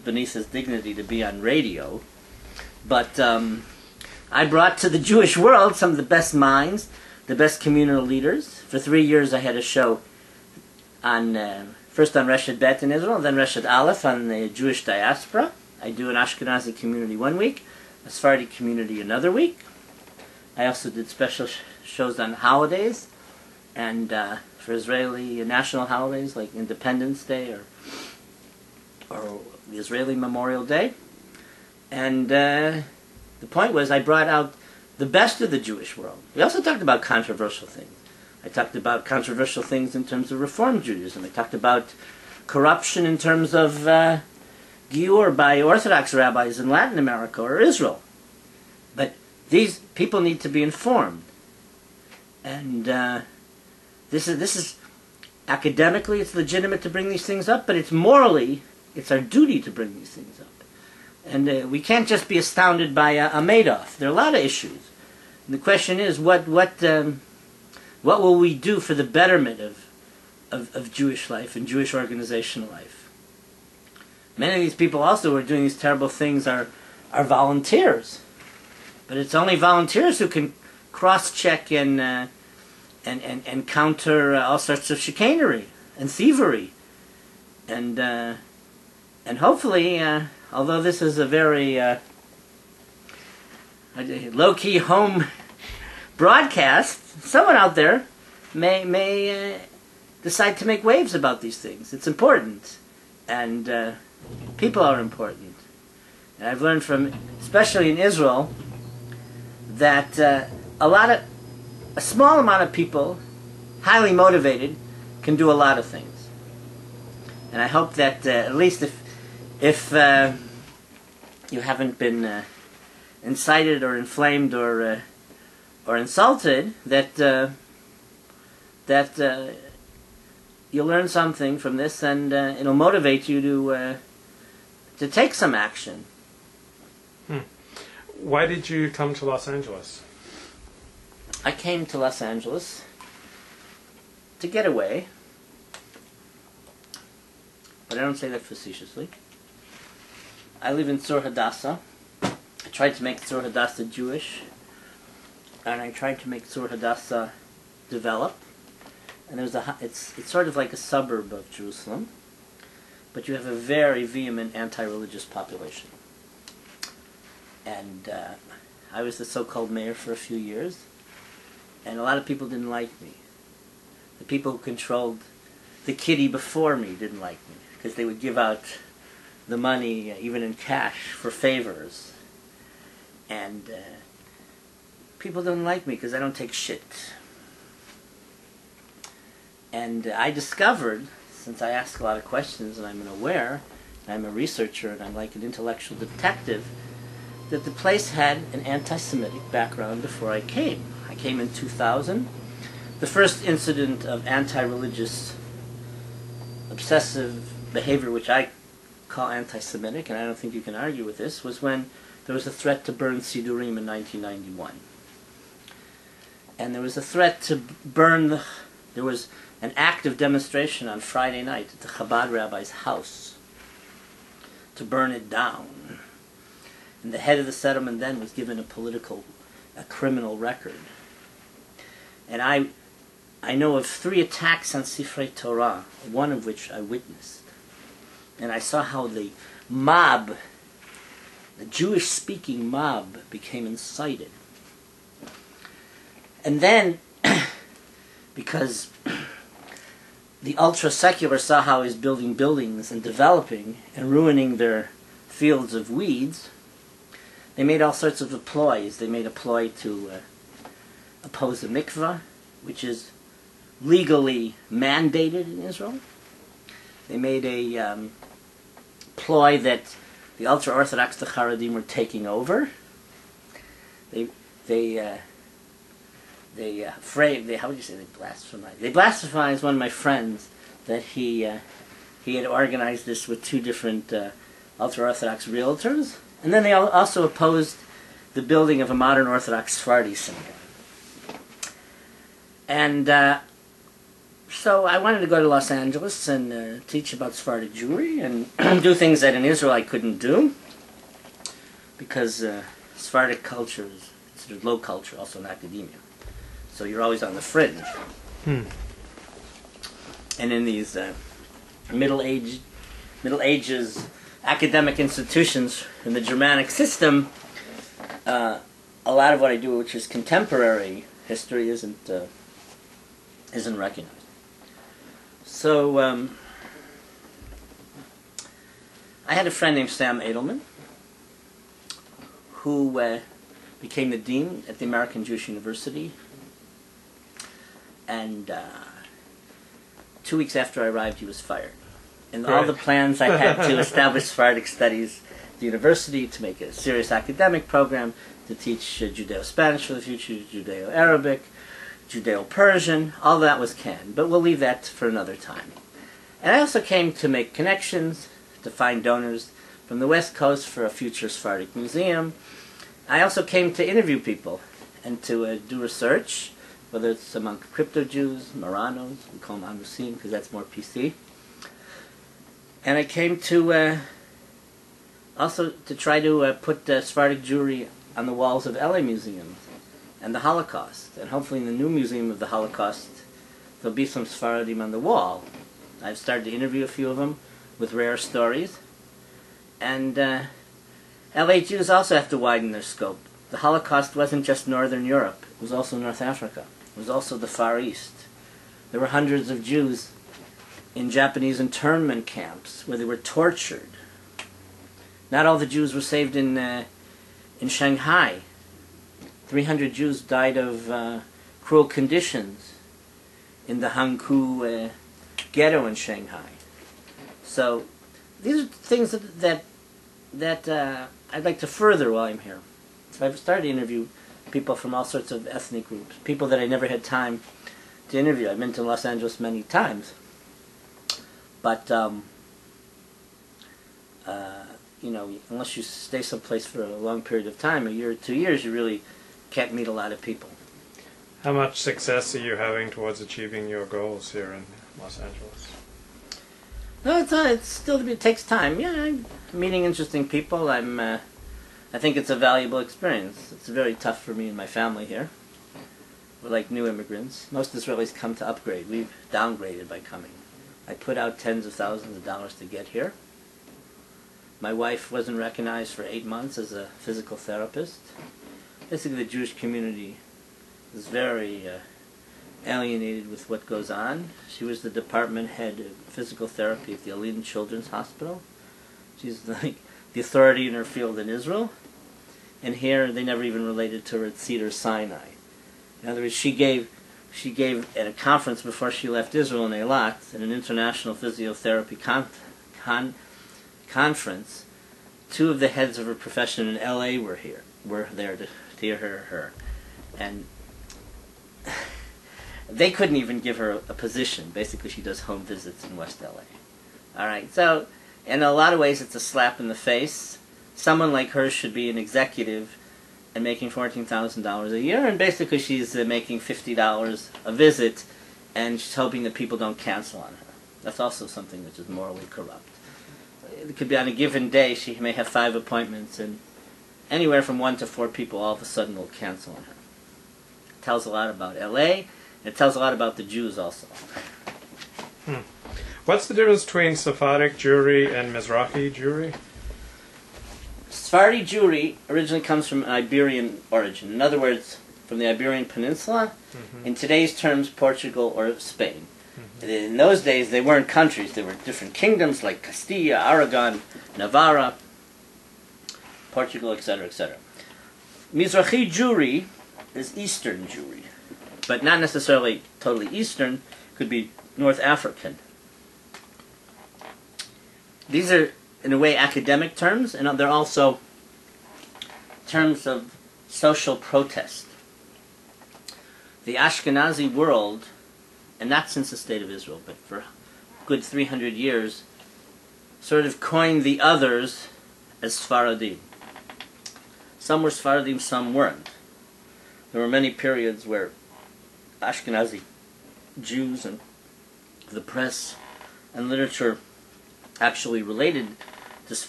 beneath his dignity to be on radio. But I brought to the Jewish world some of the best minds, the best communal leaders. For 3 years I had a show on, first on Reshet Bet in Israel, then Reshet Aleph on the Jewish diaspora. I do an Ashkenazi community 1 week, a Sephardi community another week. I also did special shows on holidays, and for Israeli national holidays like Independence Day or the Israeli Memorial Day. And the point was I brought out the best of the Jewish world. We also talked about controversial things. I talked about controversial things in terms of Reform Judaism. I talked about corruption in terms of Giur by Orthodox rabbis in Latin America or Israel. But these people need to be informed. And this is academically, it's legitimate to bring these things up, but it's morally, it's our duty to bring these things up. And we can't just be astounded by a Madoff. There are a lot of issues. And the question is, what will we do for the betterment of Jewish life and Jewish organizational life? Many of these people also who are doing these terrible things are volunteers. But it's only volunteers who can cross-check and counter all sorts of chicanery and thievery. And hopefully, although this is a very low-key home broadcast, someone out there may decide to make waves about these things. It's important. And people are important. And I've learned from, especially in Israel, that a small amount of people, highly motivated, can do a lot of things. And I hope that at least if you haven't been incited or inflamed or insulted, that you'll learn something from this, and it'll motivate you to take some action. Why did you come to Los Angeles? I came to Los Angeles to get away, but I don't say that facetiously. I live in Tzur Hadassah. I tried to make Tzur Hadassah Jewish, and I tried to make Tzur Hadassah develop. And it's sort of like a suburb of Jerusalem, but you have a very vehement anti-religious population. And I was the so-called mayor for a few years, and a lot of people didn't like me. The people who controlled the kitty before me didn't like me, because they would give out the money, even in cash, for favors. And people don't like me because I don't take shit. And I discovered, since I ask a lot of questions and I'm an aware, and I'm a researcher and I'm like an intellectual detective, that the place had an anti-Semitic background before I came. I came in 2000. The first incident of anti-religious obsessive behavior, which I call anti-Semitic, and I don't think you can argue with this, was when there was a threat to burn Sidurim in 1991. And there was a threat to burn there was an active demonstration on Friday night at the Chabad rabbi's house to burn it down. And the head of the settlement then was given a criminal record. And I know of 3 attacks on Sifrei Torah, one of which I witnessed. And I saw how the mob, the Jewish-speaking mob, became incited. And then, because the ultra-secular saw how he's building buildings and developing and ruining their fields of weeds, they made all sorts of ploys. They made a ploy to oppose the mikvah, which is legally mandated in Israel. They made a ploy that the ultra-Orthodox, the Haredi, were taking over. They blasphemized one of my friends that he had organized this with 2 different ultra-Orthodox realtors. And then they also opposed the building of a modern Orthodox Sephardi synagogue. And So I wanted to go to Los Angeles and teach about Sephardic Jewry and do things that in Israel I couldn't do, because Sephardic culture is considered low culture, also in academia. So you're always on the fringe. And in these Middle Ages academic institutions in the Germanic system, a lot of what I do, which is contemporary history, isn't recognized. So I had a friend named Sam Edelman, who became the dean at the American Jewish University, and 2 weeks after I arrived, he was fired. And all the plans I had to establish Sephardic studies at the university, to make a serious academic program, to teach Judeo-Spanish for the future, Judeo-Arabic, Judeo-Persian, all that was canned. But we'll leave that for another time. And I also came to make connections, to find donors from the West Coast for a future Sephardic museum. I also came to interview people and to do research, whether it's among crypto-Jews, Marranos, we call them Anusim because that's more PC. And I came to also to try to put Sephardic Jewry on the walls of LA museums and the Holocaust. And hopefully in the new Museum of the Holocaust, there'll be some Sephardim on the wall. I've started to interview a few of them with rare stories. And LA Jews also have to widen their scope. The Holocaust wasn't just Northern Europe. It was also North Africa. It was also the Far East. There were hundreds of Jews in Japanese internment camps where they were tortured. Not all the Jews were saved in Shanghai. 300 Jews died of cruel conditions in the Hankou ghetto in Shanghai. So these are things that I'd like to further while I'm here. So I've started to interview people from all sorts of ethnic groups, people that I never had time to interview. I've been to Los Angeles many times. But, you know, unless you stay someplace for a long period of time, a year or 2 years, you really can't meet a lot of people. How much success are you having towards achieving your goals here in Los Angeles? No, it's still, it takes time. Yeah, I'm meeting interesting people. I think it's a valuable experience. It's very tough for me and my family here. We're like new immigrants. Most Israelis come to upgrade. We've downgraded by coming. I put out tens of thousands of dollars to get here. My wife wasn't recognized for 8 months as a physical therapist. Basically, the Jewish community is very alienated with what goes on. She was the department head of physical therapy at the Alin Children's Hospital. She's like the authority in her field in Israel. And here, they never even related to her at Cedar Sinai. In other words, she gave at a conference before she left Israel in Eilat, at an international physiotherapy conference, 2 of the heads of her profession in LA were there to hear her. And they couldn't even give her a position. Basically, she does home visits in West LA. All right, so in a lot of ways, it's a slap in the face. Someone like her should be an executive and making $14,000 a year, and basically she's making $50 a visit, and she's hoping that people don't cancel on her. That's also something which is morally corrupt. It could be on a given day she may have 5 appointments, and anywhere from 1 to 4 people all of a sudden will cancel on her. It tells a lot about LA, and it tells a lot about the Jews also. What's the difference between Sephardic Jewry and Mizrahi Jewry? Sephardi Jewry originally comes from Iberian origin. In other words, from the Iberian Peninsula, in today's terms, Portugal or Spain. In those days, they weren't countries. They were different kingdoms like Castilla, Aragon, Navarra, Portugal, etc., etc. Mizrahi Jewry is Eastern Jewry, but not necessarily totally Eastern. Could be North African. These are, in a way, academic terms, and they're also terms of social protest. The Ashkenazi world, and not since the State of Israel, but for a good 300 years, sort of coined the others as Sephardim. Some were Sephardim, some weren't. There were many periods where Ashkenazi Jews and the press and literature actually related to Sephardim